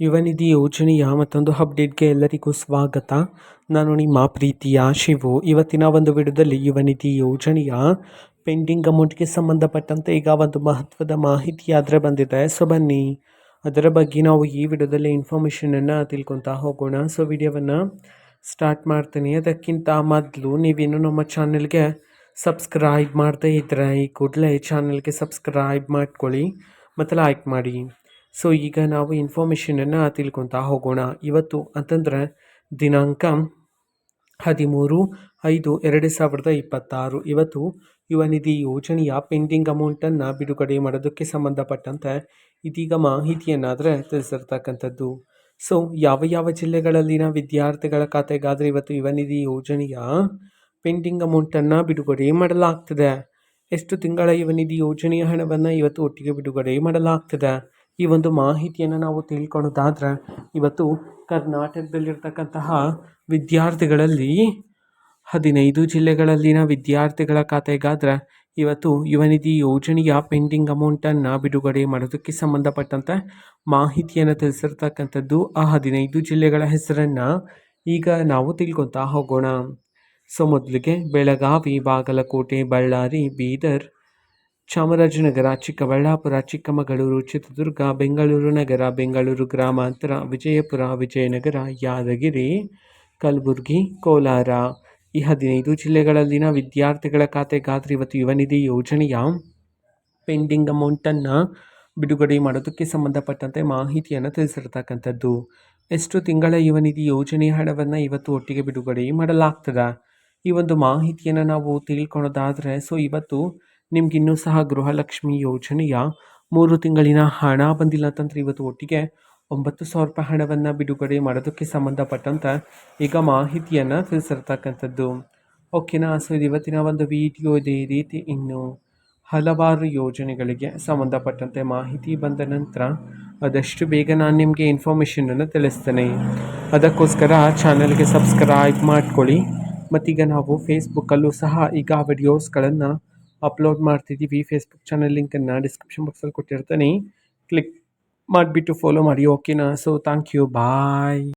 ಯುವ ನಿಧಿ ಯೋಜನೆಯ ಮತ್ತೊಂದು ಅಪ್ಡೇಟ್ಗೆ ಎಲ್ಲರಿಗೂ ಸ್ವಾಗತ. ನಾನು ನಿಮ್ಮ ಪ್ರೀತಿಯ ಶಿವು. ಇವತ್ತಿನ ಒಂದು ವಿಡಿಯೋದಲ್ಲಿ ಯುವ ನಿಧಿ ಯೋಜನೆಯ ಪೆಂಡಿಂಗ್ ಅಮೌಂಟ್ಗೆ ಸಂಬಂಧಪಟ್ಟಂತೆ ಈಗ ಒಂದು ಮಹತ್ವದ ಮಾಹಿತಿ ಆದರೆ ಬಂದಿದೆ. ಸೊ ಬನ್ನಿ ಅದರ ಬಗ್ಗೆ ನಾವು ಈ ವಿಡಿಯೋದಲ್ಲಿ ಇನ್ಫಾರ್ಮೇಷನನ್ನು ತಿಳ್ಕೊತಾ ಹೋಗೋಣ. ಸೊ ವಿಡಿಯೋವನ್ನು ಸ್ಟಾರ್ಟ್ ಮಾಡ್ತೀನಿ. ಅದಕ್ಕಿಂತ ಮೊದಲು ನೀವೇನು ನಮ್ಮ ಚಾನೆಲ್ಗೆ ಸಬ್ಸ್ಕ್ರೈಬ್ ಮಾಡದೇ ಇದ್ದರೆ ಈ ಕೂಡಲೇ ಚಾನಲ್ಗೆ ಸಬ್ಸ್ಕ್ರೈಬ್ ಮಾಡ್ಕೊಳ್ಳಿ ಮತ್ತು ಲೈಕ್ ಮಾಡಿ. ಸೊ ಈಗ ನಾವು ಇನ್ಫಾರ್ಮೇಷನನ್ನು ತಿಳ್ಕೊತಾ ಹೋಗೋಣ. ಇವತ್ತು ಅಂತಂದರೆ ದಿನಾಂಕ 13/5/2026. ಇವತ್ತು ಯುವ ನಿಧಿ ಯೋಜನೆಯ ಪೆಂಡಿಂಗ್ ಅಮೌಂಟನ್ನು ಬಿಡುಗಡೆ ಮಾಡೋದಕ್ಕೆ ಸಂಬಂಧಪಟ್ಟಂತೆ ಇದೀಗ ಮಾಹಿತಿಯನ್ನಾದರೆ ತಿಳಿಸಿರ್ತಕ್ಕಂಥದ್ದು. ಸೊ ಯಾವ ಜಿಲ್ಲೆಗಳಲ್ಲಿನ ವಿದ್ಯಾರ್ಥಿಗಳ ಖಾತೆಗಾದರೆ ಇವತ್ತು ಯುವ ನಿಧಿ ಯೋಜನೆಯ ಪೆಂಡಿಂಗ್ ಅಮೌಂಟನ್ನು ಬಿಡುಗಡೆ ಮಾಡಲಾಗ್ತದೆ. ಎಷ್ಟು ತಿಂಗಳ ಯುವ ನಿಧಿ ಯೋಜನೆಯ ಹಣವನ್ನು ಇವತ್ತು ಒಟ್ಟಿಗೆ ಬಿಡುಗಡೆ ಮಾಡಲಾಗ್ತದೆ. ಈ ಒಂದು ಮಾಹಿತಿಯನ್ನು ನಾವು ತಿಳ್ಕೊಳ್ಳೋದಾದರೆ ಇವತ್ತು ಕರ್ನಾಟಕದಲ್ಲಿರ್ತಕ್ಕಂತಹ ವಿದ್ಯಾರ್ಥಿಗಳಲ್ಲಿ 15 ಜಿಲ್ಲೆಗಳಲ್ಲಿನ ವಿದ್ಯಾರ್ಥಿಗಳ ಖಾತೆಗಾದರೆ ಇವತ್ತು ಯುವ ನಿಧಿ ಯೋಜನೆಯ ಪೆಂಡಿಂಗ್ ಅಮೌಂಟನ್ನು ಬಿಡುಗಡೆ ಮಾಡೋದಕ್ಕೆ ಸಂಬಂಧಪಟ್ಟಂತೆ ಮಾಹಿತಿಯನ್ನು ತಿಳಿಸಿರ್ತಕ್ಕಂಥದ್ದು. ಆ 15 ಜಿಲ್ಲೆಗಳ ಹೆಸರನ್ನು ಈಗ ನಾವು ತಿಳ್ಕೊತಾ ಹೋಗೋಣ. ಸೊ ಮೊದಲಿಗೆ ಬೆಳಗಾವಿ, ಬಾಗಲಕೋಟೆ, ಬಳ್ಳಾರಿ, ಬೀದರ್, ಚಾಮರಾಜನಗರ, ಚಿಕ್ಕಬಳ್ಳಾಪುರ, ಚಿಕ್ಕಮಗಳೂರು, ಚಿತ್ರದುರ್ಗ, ಬೆಂಗಳೂರು ನಗರ, ಬೆಂಗಳೂರು ಗ್ರಾಮಾಂತರ, ವಿಜಯಪುರ, ವಿಜಯನಗರ, ಯಾದಗಿರಿ, ಕಲಬುರಗಿ, ಕೋಲಾರ ಈ 15 ಜಿಲ್ಲೆಗಳಲ್ಲಿನ ವಿದ್ಯಾರ್ಥಿಗಳ ಖಾತೆಗಾದರೆ ಇವತ್ತು ಯುವ ನಿಧಿ ಯೋಜನೆಯ ಪೆಂಡಿಂಗ್ ಅಮೌಂಟನ್ನು ಬಿಡುಗಡೆ ಮಾಡೋದಕ್ಕೆ ಸಂಬಂಧಪಟ್ಟಂತೆ ಮಾಹಿತಿಯನ್ನು ತಿಳಿಸಿರ್ತಕ್ಕಂಥದ್ದು. ಎಷ್ಟು ತಿಂಗಳ ಯುವ ನಿಧಿ ಯೋಜನೆಯ ಹಣವನ್ನು ಇವತ್ತು ಒಟ್ಟಿಗೆ ಬಿಡುಗಡೆ ಮಾಡಲಾಗ್ತದೆ. ಈ ಒಂದು ಮಾಹಿತಿಯನ್ನು ನಾವು ತಿಳ್ಕೊಳ್ಳೋದಾದರೆ ಸೊ ಇವತ್ತು ನಿಮಗಿನ್ನೂ ಸಹ ಗೃಹಲಕ್ಷ್ಮಿ ಯೋಜನೆಯ 3 ತಿಂಗಳಿನ ಹಣ ಬಂದಿಲ್ಲ ಅಂತಂದರೆ ಇವತ್ತು ಒಟ್ಟಿಗೆ 9,000 ರೂಪಾಯಿ ಹಣವನ್ನು ಬಿಡುಗಡೆ ಮಾಡೋದಕ್ಕೆ ಸಂಬಂಧಪಟ್ಟಂತೆ ಈಗ ಮಾಹಿತಿಯನ್ನು ತಿಳಿಸಿರ್ತಕ್ಕಂಥದ್ದು. ಓಕೆನಾ. ಸೊ ಇದು ಇವತ್ತಿನ ಒಂದು ವಿಡಿಯೋ. ಇದೇ ರೀತಿ ಇನ್ನು ಹಲವಾರು ಯೋಜನೆಗಳಿಗೆ ಸಂಬಂಧಪಟ್ಟಂತೆ ಮಾಹಿತಿ ಬಂದ ನಂತರ ಆದಷ್ಟು ಬೇಗ ನಾನು ನಿಮಗೆ ಇನ್ಫಾರ್ಮೇಷನನ್ನು ತಿಳಿಸ್ತೇನೆ. ಅದಕ್ಕೋಸ್ಕರ ಚಾನಲ್ಗೆ ಸಬ್ಸ್ಕ್ರೈಬ್ ಮಾಡ್ಕೊಳ್ಳಿ. ಮತ್ತೀಗ ನಾವು ಫೇಸ್ಬುಕ್ಕಲ್ಲೂ ಸಹ ಈಗ ವಿಡಿಯೋಸ್ಗಳನ್ನು ಅಪ್ಲೋಡ್ ಮಾಡ್ತಿದ್ದೀವಿ. ಫೇಸ್ಬುಕ್ ಚಾನಲ್ ಲಿಂಕನ್ನು ಡಿಸ್ಕ್ರಿಪ್ಷನ್ ಬಾಕ್ಸಲ್ಲಿ ಕೊಟ್ಟಿರ್ತೀನಿ. ಕ್ಲಿಕ್ ಮಾಡಿಬಿಟ್ಟು ಫಾಲೋ ಮಾಡಿ. ಓಕೆನಾ. So thank you. ಬಾಯ್.